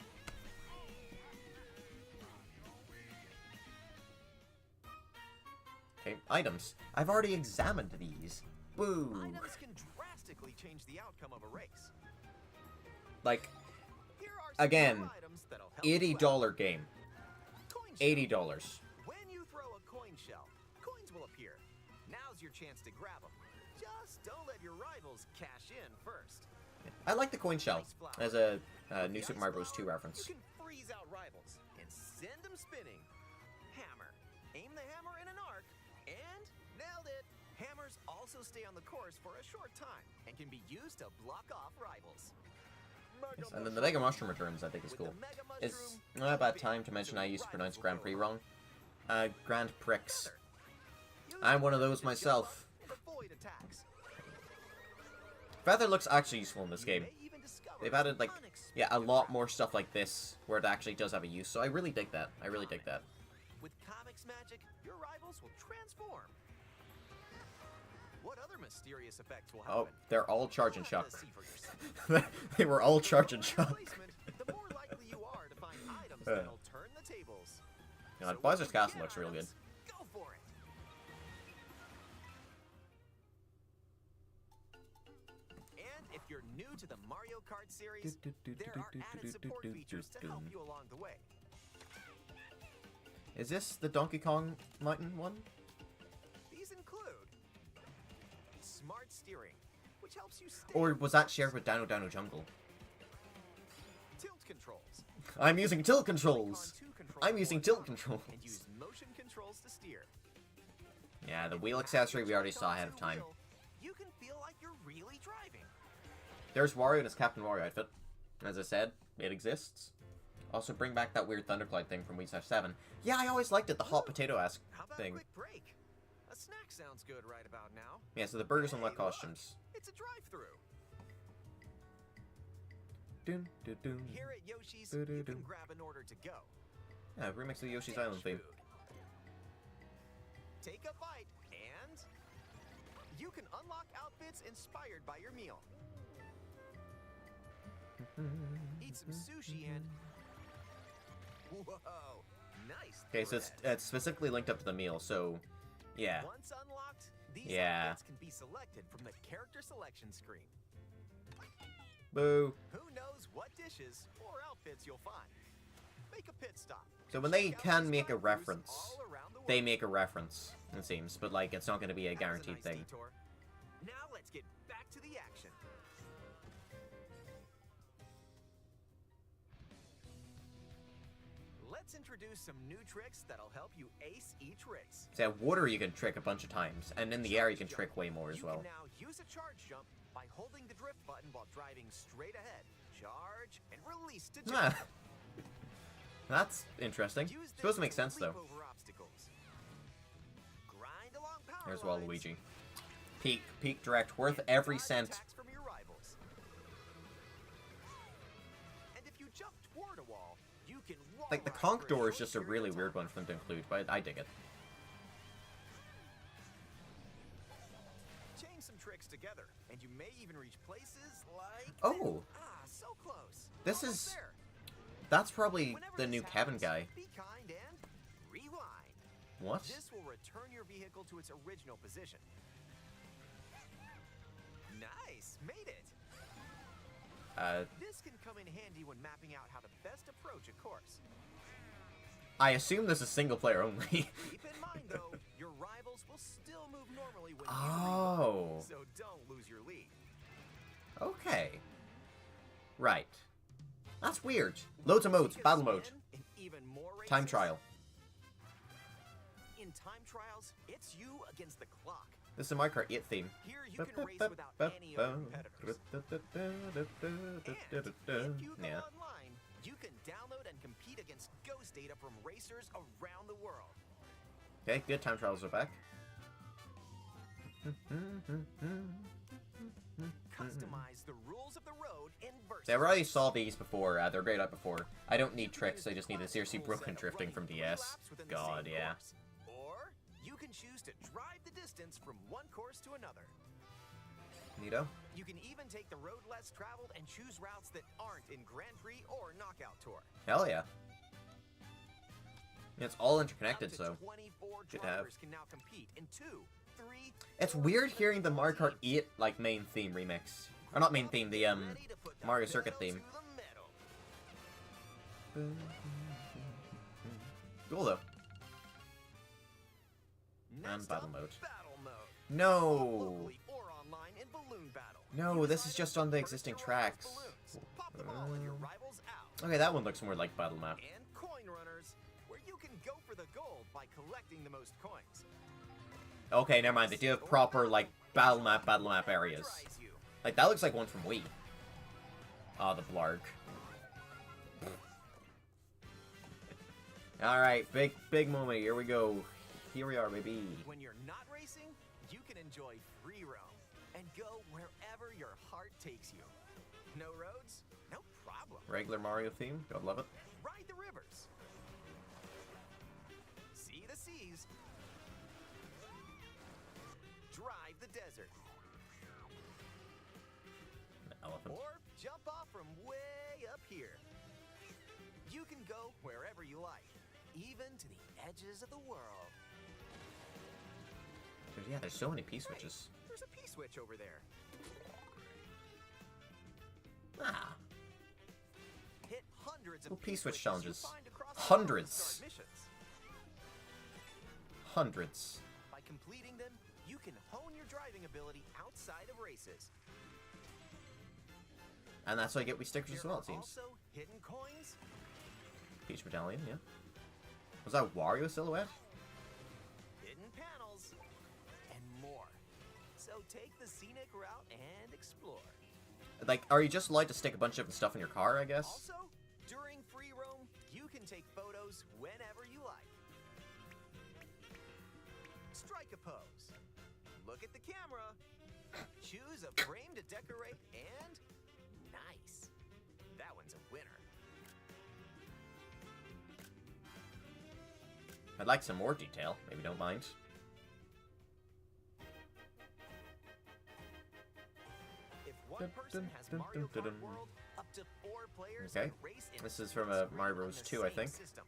Okay, items. I've already examined these. Boo.
Items can drastically change the outcome of a race.
Like,
Here are some
again,
new items that'll help you out.
$80 game.
Coin shell.
$80.
When you throw a coin shell, coins will appear. Now's your chance to grab them. Just don't let your rivals cash in first.
I like the coin shell as a New Super Mario Bros. 2 reference.
You can freeze out rivals and send them spinning. Hammer. Aim the hammer in an arc, and nailed it. Hammers also stay on the course for a short time and can be used to block off rivals.
Yes, and then the Mega Mushroom returns, I think is cool. It's not a bad time to mention I used to pronounce Grand Prix wrong. Grand Prix. I'm one of those myself. Feather looks actually useful in this game. They've added, like, yeah, a lot more stuff like this, where it actually does have a use, so I really dig that. I really dig that.
With comics magic, your rivals will transform. What other mysterious effects will happen?
Oh, they're all charge and
You'll have
shock.
to see for yourself.
They were all charge and
The
shock.
more placement, the more likely you are to find items that'll turn the tables.
God,
So
Bowser's
when you
Castle
get
looks real good.
items, Go for it. And if you're new to the Mario Kart series, there are added support features to help you along the way.
Is this the Donkey Kong Mountain one?
These include smart steering, which helps you stay
Or
on
was that
course.
shared with Dino Dino Jungle?
Tilt controls.
I'm using tilt
Icon
controls!
2 controls
I'm using tilt controls!
and use motion controls to steer.
Yeah, the wheel accessory we already saw ahead of time.
You can feel like you're really driving.
There's Wario in his Captain Wario outfit. As I said, it exists. Also, bring back that weird Thundercloud thing from Wii 7. Yeah, I always liked it, the hot potato-esque
How about
thing.
a quick break? A snack sounds good right about now.
Yeah, so the burgers
Hey,
unlock
look,
costumes.
It's a drive-through.
Dun, dun, dun.
Here at Yoshi's,
Do, do,
you
do.
can grab an order to go.
Yeah, remix of the Yoshi's
Dash
Island theme.
food. Take a bite, and you can unlock outfits inspired by your meal. Eat some sushi and... Whoa, nice.
Okay, so it's
thread.
specifically linked up to the meal, so... Yeah.
Once unlocked, these
Yeah.
outfits can be selected from the character selection screen.
Boo.
Who knows what dishes or outfits you'll find? Make a pit stop.
So when they
Check out
can
these
make a
drive-thrus
reference,
all around the
they
world.
make a reference, it seems. But, like, it's not going to be a
That was
guaranteed
nice
thing.
detour. Now let's get back to the action. Let's introduce some new tricks that'll help you ace each race.
So, water you can trick a bunch of times, and in the air you can trick way more as
You
well.
can now use a charge jump by holding the drift button while driving straight ahead. Charge and release to jump.
Ah. That's interesting.
Use this
Supposed to make
to
sense,
leap
though.
over obstacles. Grind along power
There's
lines.
Waluigi. Peak direct, worth every
Dodge
cent.
attacks from your rivals. And if you jump toward a wall, you can wall
Like, the
ride
conch
for a
door is
short
just a
period
really
of
weird
time.
one for them to include, but I dig it.
Chain some tricks together, and you may even reach places like...
Oh.
So close.
This
Almost
is-
there.
That's probably
Whenever
the
this
new Kevin
happens,
guy.
Be kind and rewind.
What?
This will return your vehicle to its original position. Nice, made it. This can come in handy when mapping out how to best approach a course.
I assume this is single player only.
Keep in mind though, your rivals will still move normally when
Oh.
you rewind, so don't lose your lead.
Okay. Right. That's weird. Loads of modes.
Take a
Battle mode.
spin in even more
Time
races.
trial.
In time trials, it's you against the clock.
This is a Mario Kart 8 theme.
Here you can race without any other competitors. And if you go
Yeah.
online, you can download and compete against ghost data from racers around the world.
Okay, good. Time travels are back.
Customize the rules of the road in Versus.
See, I already saw these before. They're great out before. I don't need tricks. I just need the seriously broken drifting from DS. God, yeah.
Or you can choose to drive the distance from one course to another.
Neato.
You can even take the road less traveled and choose routes that aren't in Grand Prix or Knockout Tour.
Hell yeah. It's all interconnected, so
24
good to have.
drivers can now compete in 2, 3.
It's weird hearing the Mario Kart 8 like main theme remix, or not main theme, the Mario Circuit theme. Cool though. And battle mode. No.
Locally or online in balloon battle.
No, this is just on the existing tracks.
Pop them all and your rivals out.
Okay, that one looks more like battle map.
And coin runners, where you can go for the gold by collecting the most coins.
Okay, never mind. They do have proper like battle map areas. Like that looks like one from Wii. Ah, the blarg. All right, big moment. Here we go. Here we are, baby.
When you're not racing, you can enjoy free roam and go wherever your heart takes you. No roads? No problem.
Regular Mario theme. God love it.
Ride the rivers. See the seas. Drive the desert.
The elephant.
Or jump off from way up here. You can go wherever you like, even to the edges of the world.
Yeah, there's so many P-switches.
Hey, there's a P-switch over there.
Ah.
Hit hundreds of
Well, P-switch challenges.
you find across the
Hundreds.
world to start missions.
Hundreds.
By completing them, you can hone your driving ability outside of races.
And that's how I get Wii stickers as
There
well,
are
it seems.
also hidden coins,
Peach Medallion, yeah. Was that Wario silhouette?
hidden panels, and more. So take the scenic route and explore.
Like, are you just allowed to stick a bunch of stuff in your car, I guess?
Also, during free roam, you can take photos whenever you like. Strike a pose. Look at the camera. Choose a frame to decorate and nice. That one's a winner.
I'd like some more detail. Maybe don't mind.
If one person has Mario Kart World, up to 4 players
Okay.
can race in
This is
split
from a
screen
Mario
on
Bros.
the
2, I
same
think.
system.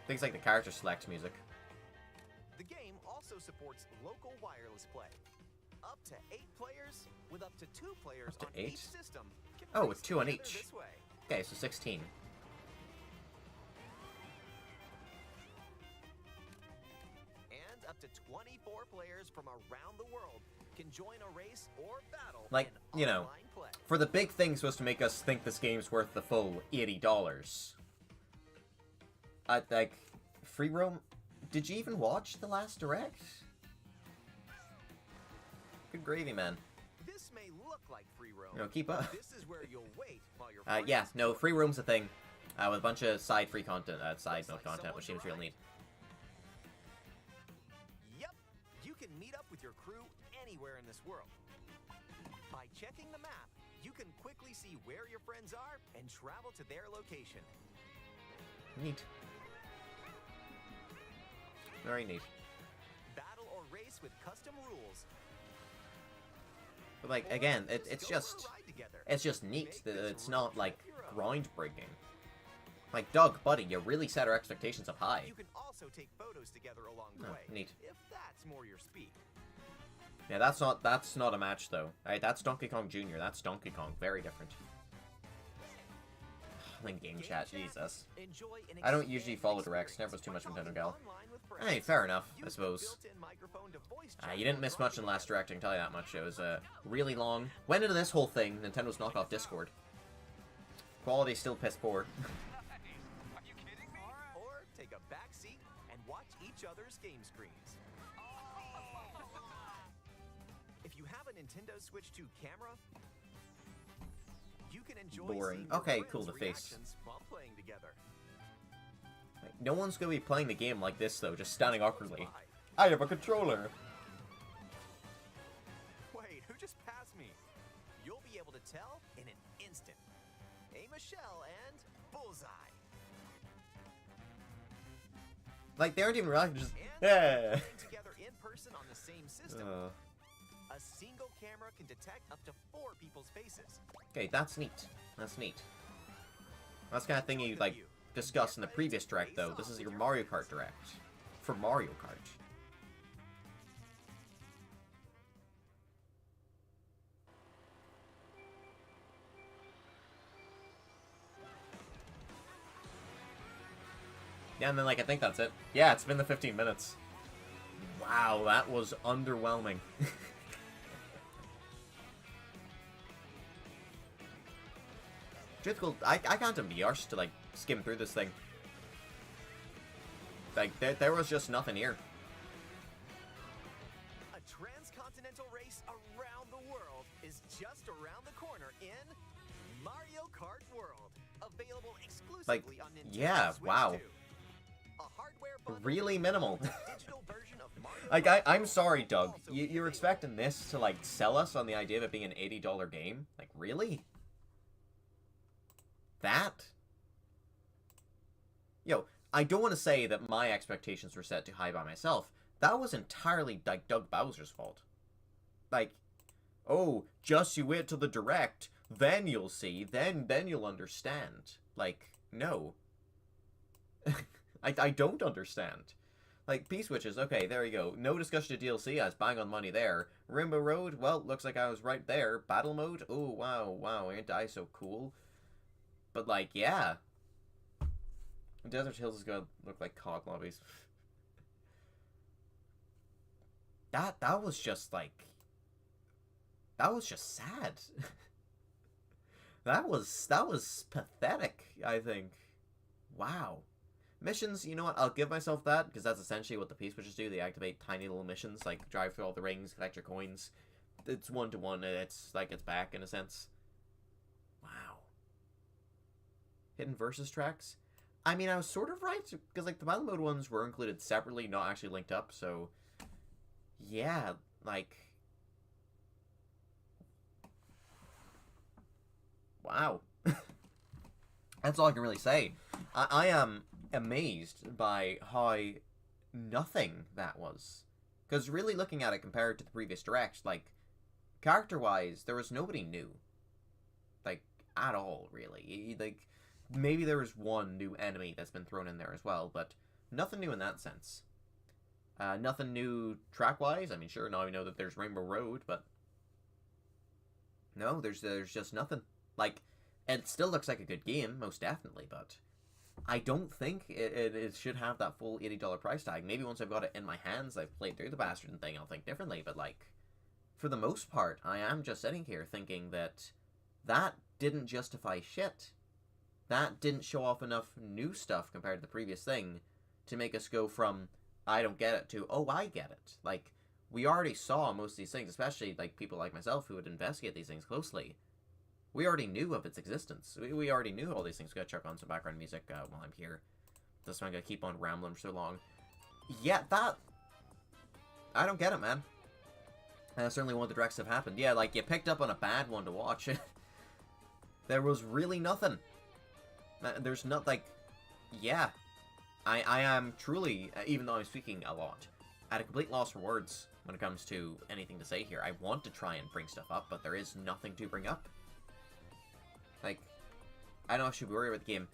Things like the character select music.
The game also supports local wireless play. Up to 8 players, with up to 2 players
Up to
on
8?
each system. Can
Oh,
race
with 2 on
together
each.
This way.
Okay, so 16.
And up to 24 players from around the world can join a race or battle
Like,
in
you know,
online play.
for the big thing supposed to make us think this game's worth the full $80. Like, free roam? Did you even watch the last Direct? Good gravy, man.
This may look like free roam.
No, keep up.
This is where you'll wait while your
Yeah,
friends
no,
tour.
free roam's a thing. With a bunch of side free content, side
Looks
mode
like
content,
someone's
which seems real
arrived.
neat.
Yep, you can meet up with your crew anywhere in this world. By checking the map, you can quickly see where your friends are and travel to their location.
Neat. Very neat.
Battle or race with custom rules.
But like,
Or
again, it's
go for a
just
ride together.
neat.
Make this
It's not
road
like
trip your own.
groundbreaking. Like, Doug, buddy, you really set our expectations up high.
You can also take photos together along the
Oh,
way.
neat.
If that's more your speed.
Yeah, that's not a match though. Alright, that's Donkey Kong Jr. That's Donkey Kong. Very different. Then game chat, Jesus.
Enjoy an
I don't usually follow
experience
directs. Never was too
by
much
talking
Nintendo gal.
online with
Hey,
friends.
fair enough, I
Use the
suppose.
built-in microphone to voice chat
You didn't
or
miss
drive
much in the last
together.
direct, I can tell you that much. It was really long. Went into this whole thing, Nintendo's knockoff Discord. Quality still piss poor.
Or take a back seat and watch each other's game screens. If you have a Nintendo Switch 2 camera, you can enjoy
Boring.
seeing your
Okay,
friends'
cool, the face.
reactions while playing.
No one's going to be playing the game like this, though, just standing awkwardly. I have a controller.
Wait, who just passed me? You'll be able to tell in an instant. Aim a shell and bullseye.
Like, they aren't even reacting, just,
And
yeah.
together in person on the same system. A single camera can detect up to 4 people's faces.
Okay, that's neat. That's neat. That's the kind of thing you, like, discussed in the previous direct, though. This is your Mario Kart direct. For Mario Kart. Yeah, and then, like, I think that's it. Yeah, it's been the 15 minutes. Wow, that was underwhelming. Difficult. I can't be arsed to, like, skim through this thing. Like, there was just nothing here.
A transcontinental race around the world is just around the corner in Mario Kart World. Available exclusively on Nintendo
yeah,
Switch
wow.
2. A hardware bundle
Really minimal.
with a digital version of Mario
Like,
Kart
I'm
World
sorry,
will
Doug.
also
You're
be available.
expecting this to, like, sell us on the idea of it being an $80 game? Like, really? That? Yo, I don't want to say that my expectations were set too high by myself. That was entirely, like, Doug Bowser's fault. Like, oh, just you wait till the direct, then you'll see, then you'll understand. Like, no. I don't understand. Like, P-switches, okay, there you go. No discussion of DLC, I was bang on money there. Rainbow Road, well, looks like I was right there. Battle mode, oh, wow, ain't I so cool. But, like, yeah. Desert Hills is gonna look like COD lobbies. That was just, like... That was just sad. That was pathetic, I think. Wow. Missions, you know what, I'll give myself that, because that's essentially what the P-switches do. They activate tiny little missions, like drive through all the rings, collect your coins. It's one-to-one, it's like it's back, in a sense. Wow. Hidden versus tracks? I mean, I was sort of right, because, like, the battle mode ones were included separately, not actually linked up, so... Yeah, like... Wow. That's all I can really say. I am amazed by how nothing that was. Because really looking at it compared to the previous direct, like, character-wise, there was nobody new. Like, at all, really. Like, maybe there was one new enemy that's been thrown in there as well, but nothing new in that sense. Nothing new track-wise. I mean, sure, now we know that there's Rainbow Road, but... No, there's just nothing. Like, it still looks like a good game, most definitely, but... I don't think it should have that full $80 price tag. Maybe once I've got it in my hands, I've played through the bastard and thing, I'll think differently, but, like... For the most part, I am just sitting here thinking that... That didn't justify shit. That didn't show off enough new stuff compared to the previous thing to make us go from, I don't get it, to, oh, I get it. Like, we already saw most of these things, especially, like, people like myself who would investigate these things closely. We already knew of its existence. We already knew all these things. We gotta check on some background music while I'm here. That's why I'm gonna keep on rambling for so long. Yeah, that... I don't get it, man. Certainly one of the directs have happened. Yeah, like, you picked up on a bad one to watch. There was really nothing. There's not, like... Yeah. I am truly, even though I'm speaking a lot, at a complete loss for words when it comes to anything to say here. I want to try and bring stuff up, but there is nothing to bring up. Like, I don't know if I should worry about the game.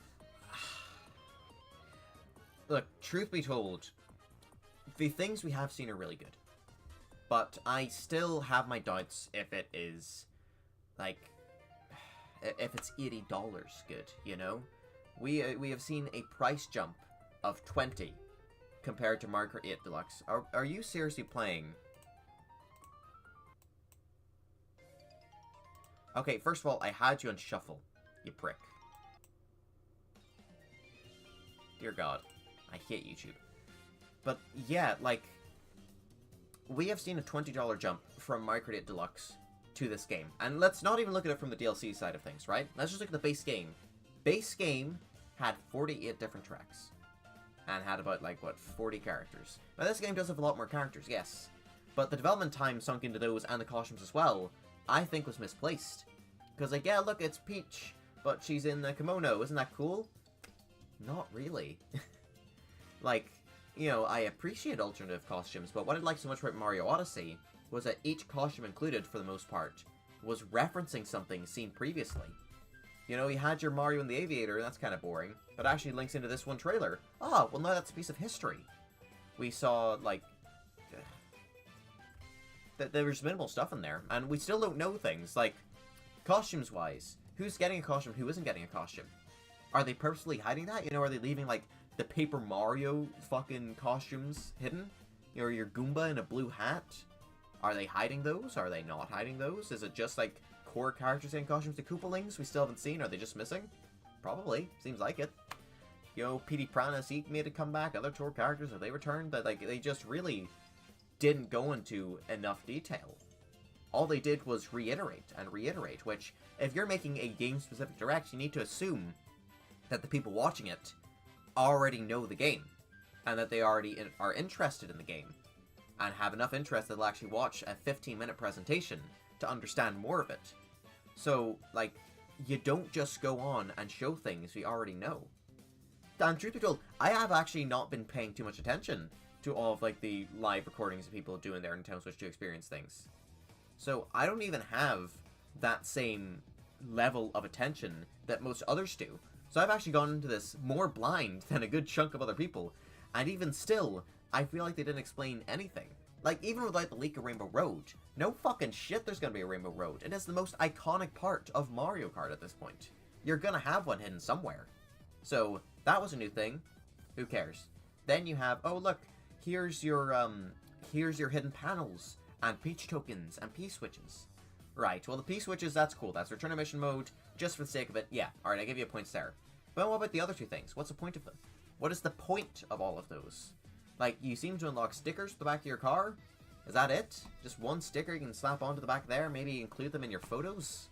Look, truth be told, the things we have seen are really good. But I still have my doubts if it is, like, if it's $80 good, you know? We have seen a price jump of 20 compared to Mario Kart 8 Deluxe. Are you seriously playing? Okay, first of all, I had you on shuffle, you prick. Dear God, I hate YouTube. But yeah, like, we have seen a $20 jump from Mario Kart 8 Deluxe to this game. And let's not even look at it from the DLC side of things, right? Let's just look at the base game. Base game had 48 different tracks. and had about, like, what, 40 characters. Now, this game does have a lot more characters, yes, but the development time sunk into those and the costumes as well, I think was misplaced. Because, like, yeah, look, it's Peach, but she's in the kimono, isn't that cool? Not really. Like, you know, I appreciate alternative costumes, but what I liked so much about Mario Odyssey was that each costume included, for the most part, was referencing something seen previously. You know, you had your Mario in the Aviator, that's kind of boring, but actually links into this one trailer. Oh, well now that's a piece of history. We saw, like, there was minimal stuff in there, and we still don't know things, like, costumes-wise. Who's getting a costume, who isn't getting a costume? Are they purposely hiding that? You know, are they leaving, like, the Paper Mario fucking costumes hidden? You know, your Goomba in a blue hat? Are they hiding those? Are they not hiding those? Is it just, like, core characters in costumes? The Koopalings we still haven't seen? Are they just missing? Probably. Seems like it. You know, Petey Piranha Zeke made a comeback. Other tour characters, have they returned? That, like, they just really didn't go into enough detail. All they did was reiterate and reiterate, which, if you're making a game-specific direct, you need to assume that the people watching it already know the game, and that they already are interested in the game, and have enough interest that they'll actually watch a 15-minute presentation to understand more of it. So, like, you don't just go on and show things we already know. And truth be told, I have actually not been paying too much attention to all of, like, the live recordings of people doing their Nintendo Switch 2 experience things. So, I don't even have that same level of attention that most others do. So I've actually gone into this more blind than a good chunk of other people, and even still, I feel like they didn't explain anything. Like, even without the leak of Rainbow Road, no fucking shit there's gonna be a Rainbow Road. It is the most iconic part of Mario Kart at this point. You're gonna have one hidden somewhere. So, that was a new thing. Who cares? Then you have, oh look, here's your hidden panels, and Peach tokens, and P-switches. Right, well the P-switches, that's cool. That's return to mission mode, just for the sake of it. Yeah, alright, I give you a point there. But what about the other two things? What's the point of them? What is the point of all of those? Like, you seem to unlock stickers for the back of your car? Is that it? Just one sticker you can slap onto the back there? Maybe include them in your photos?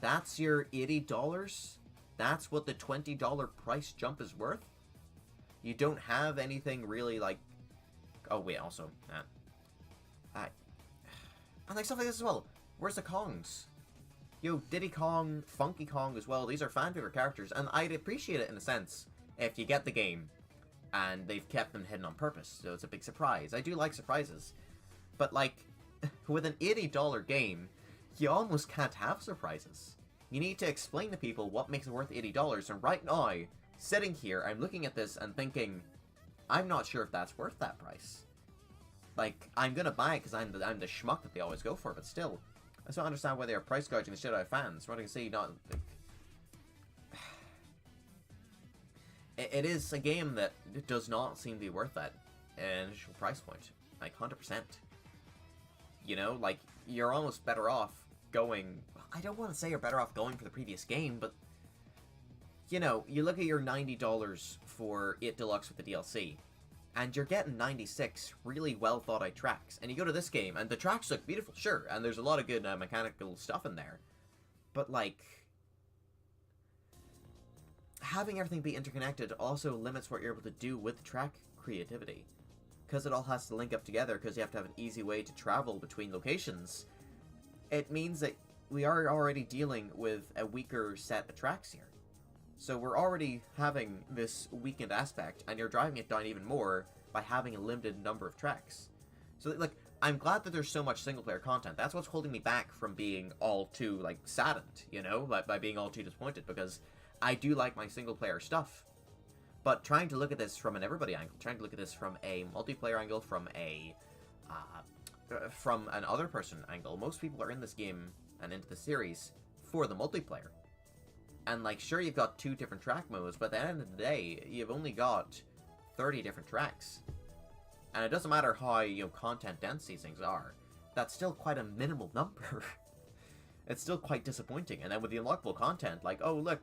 That's your $80? That's what the $20 price jump is worth? You don't have anything really, like... Oh, wait, also... And like stuff like this as well. Where's the Kongs? Yo, Diddy Kong, Funky Kong as well, these are fan favorite characters, and I'd appreciate it in a sense if you get the game and they've kept them hidden on purpose, so it's a big surprise. I do like surprises. But, like, with an $80 game, you almost can't have surprises. You need to explain to people what makes it worth $80, and right now, sitting here, I'm looking at this and thinking, I'm not sure if that's worth that price. Like, I'm gonna buy it because I'm the schmuck that they always go for, but still. I still don't understand why they are price gouging the shit out of fans. From what I can see, not... Like, it is a game that does not seem to be worth that initial price point. Like, 100%. You know, like, you're almost better off going... I don't want to say you're better off going for the previous game, but... You know, you look at your $90 for 8 Deluxe with the DLC, and you're getting 96 really well thought out tracks. And you go to this game, and the tracks look beautiful, sure, and there's a lot of good mechanical stuff in there. But, like... having everything be interconnected also limits what you're able to do with track creativity. Because it all has to link up together, because you have to have an easy way to travel between locations. It means that we are already dealing with a weaker set of tracks here. So we're already having this weakened aspect, and you're driving it down even more by having a limited number of tracks. So, like, I'm glad that there's so much single-player content. That's what's holding me back from being all too, like, saddened, you know? By being all too disappointed, because I do like my single-player stuff. But trying to look at this from an everybody angle, trying to look at this from a multiplayer angle, from an other person angle, most people are in this game and into the series for the multiplayer. And, like, sure, you've got 2 different track modes, but at the end of the day, you've only got 30 different tracks. And it doesn't matter how, you know, content dense these things are. That's still quite a minimal number. It's still quite disappointing. And then with the unlockable content, like, oh, look,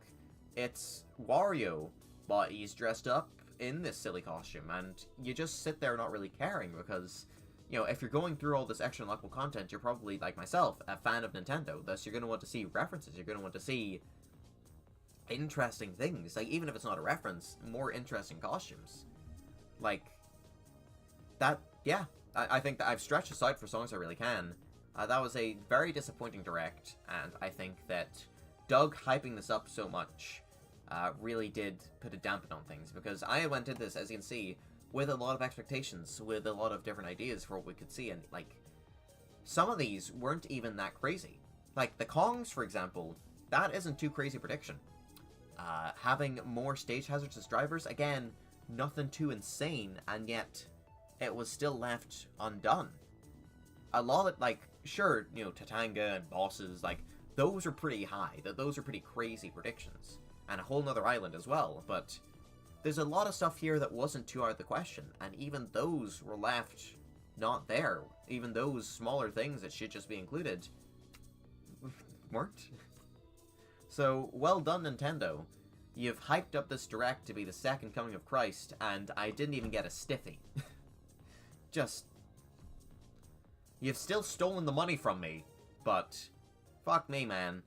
it's Wario, but he's dressed up in this silly costume, and you just sit there not really caring, because, you know, if you're going through all this extra unlockable content, you're probably, like myself, a fan of Nintendo, thus you're going to want to see references, you're going to want to see interesting things, like, even if it's not a reference, more interesting costumes. Like, that, yeah. I think that I've stretched aside for as long as I really can. That was a very disappointing direct, and I think that Doug hyping this up so much really did put a dampen on things, because I went into this, as you can see, with a lot of expectations, with a lot of different ideas for what we could see, and, like, some of these weren't even that crazy. Like, the Kongs, for example, that isn't too crazy a prediction. Having more stage hazards as drivers, again, nothing too insane, and yet it was still left undone. A lot of, like, sure, you know, Tatanga and bosses, like, those are pretty high, those are pretty crazy predictions. And a whole nother island as well, but there's a lot of stuff here that wasn't too out of the question, and even those were left not there. Even those smaller things that should just be included weren't. So, well done, Nintendo. You've hyped up this direct to be the second coming of Christ, and I didn't even get a stiffy. Just... You've still stolen the money from me, but... Fuck me, man.